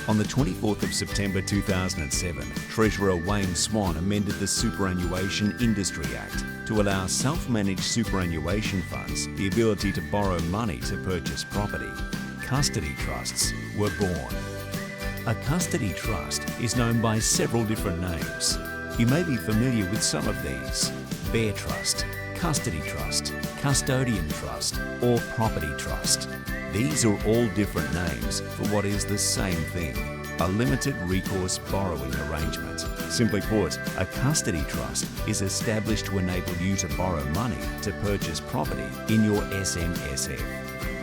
On the 24th of September 2007, Treasurer Wayne Swan amended the Superannuation Industry Act to allow self-managed superannuation funds the ability to borrow money to purchase property. Custody trusts were born. A custody trust is known by several different names. You may be familiar with some of these: Bear Trust, Custody Trust, Custodian Trust, or Property Trust. These are all different names for what is the same thing: a limited recourse borrowing arrangement. Simply put, a custody trust is established to enable you to borrow money to purchase property in your SMSF.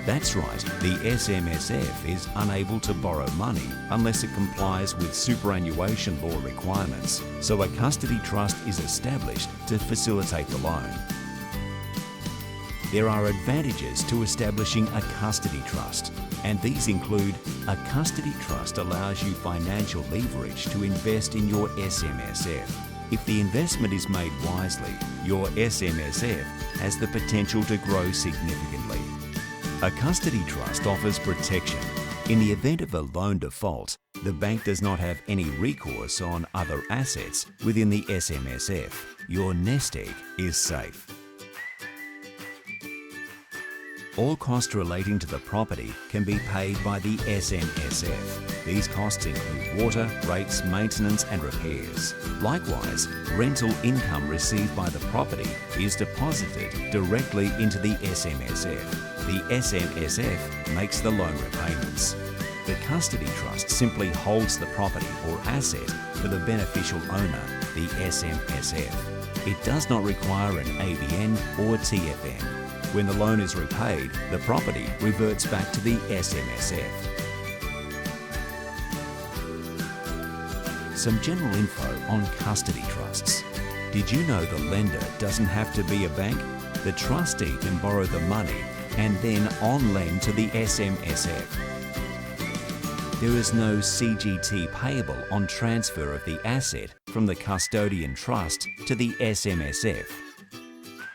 That's right, the SMSF is unable to borrow money unless it complies with superannuation law requirements, so a custody trust is established to facilitate the loan. There are advantages to establishing a custody trust, and these include: a custody trust allows you financial leverage to invest in your SMSF. If the investment is made wisely, your SMSF has the potential to grow significantly. A custody trust offers protection. In the event of a loan default, the bank does not have any recourse on other assets within the SMSF. Your nest egg is safe. All costs relating to the property can be paid by the SMSF. These costs include water, rates, maintenance and repairs. Likewise, rental income received by the property is deposited directly into the SMSF. The SMSF makes the loan repayments. The custody trust simply holds the property or asset for the beneficial owner, the SMSF. It does not require an ABN or TFN. When the loan is repaid, the property reverts back to the SMSF. Some general info on custody trusts. Did you know the lender doesn't have to be a bank? The trustee can borrow the money and then on-lend to the SMSF. There is no CGT payable on transfer of the asset from the custodian trust to the SMSF,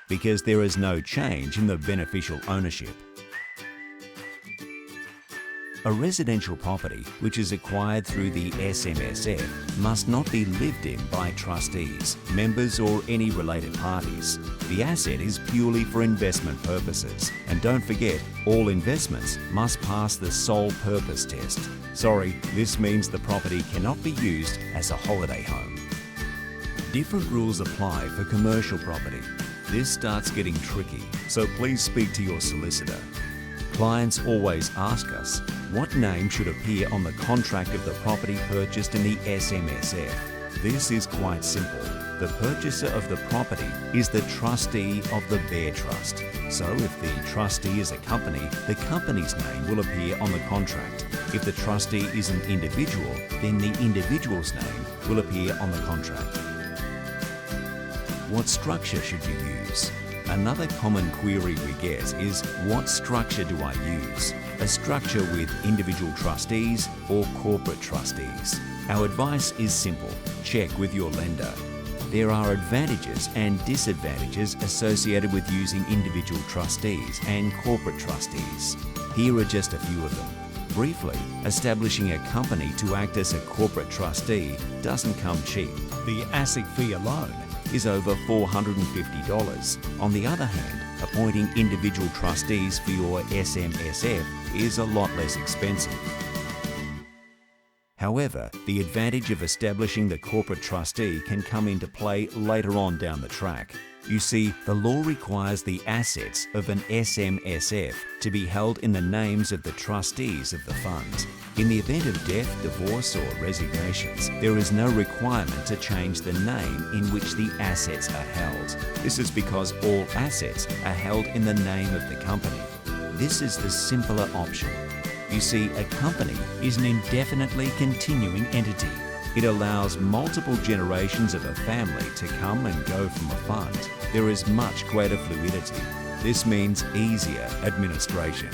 because there is no change in the beneficial ownership. A residential property which is acquired through the SMSF must not be lived in by trustees, members or any related parties. The asset is purely for investment purposes, and don't forget, all investments must pass the sole purpose test. Sorry, this means the property cannot be used as a holiday home. Different rules apply for commercial property. This starts getting tricky, so please speak to your solicitor. Clients always ask us, what name should appear on the contract of the property purchased in the SMSF? This is quite simple. The purchaser of the property is the trustee of the Bear Trust. So if the trustee is a company, the company's name will appear on the contract. If the trustee is an individual, then the individual's name will appear on the contract. What structure should you use? Another common query we get is, what structure do I use? A structure with individual trustees or corporate trustees? Our advice is simple: check with your lender. There are advantages and disadvantages associated with using individual trustees and corporate trustees. Here are just a few of them. Briefly, establishing a company to act as a corporate trustee doesn't come cheap. The ASIC fee alone is over $450. On the other hand, appointing individual trustees for your SMSF is a lot less expensive. However, the advantage of establishing the corporate trustee can come into play later on down the track. You see, the law requires the assets of an SMSF to be held in the names of the trustees of the fund. In the event of death, divorce or resignations, there is no requirement to change the name in which the assets are held. This is because all assets are held in the name of the company. This is the simpler option. You see, a company is an indefinitely continuing entity. It allows multiple generations of a family to come and go from a fund. There is much greater fluidity. This means easier administration.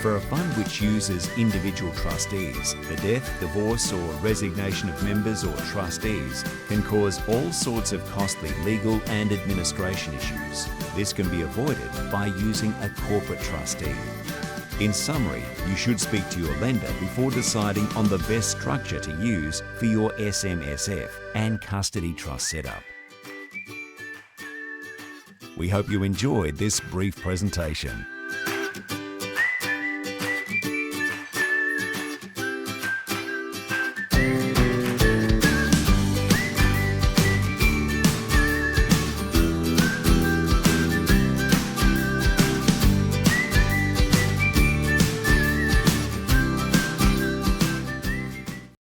For a fund which uses individual trustees, the death, divorce or resignation of members or trustees can cause all sorts of costly legal and administration issues. This can be avoided by using a corporate trustee. In summary, you should speak to your lender before deciding on the best structure to use for your SMSF and custody trust setup. We hope you enjoyed this brief presentation.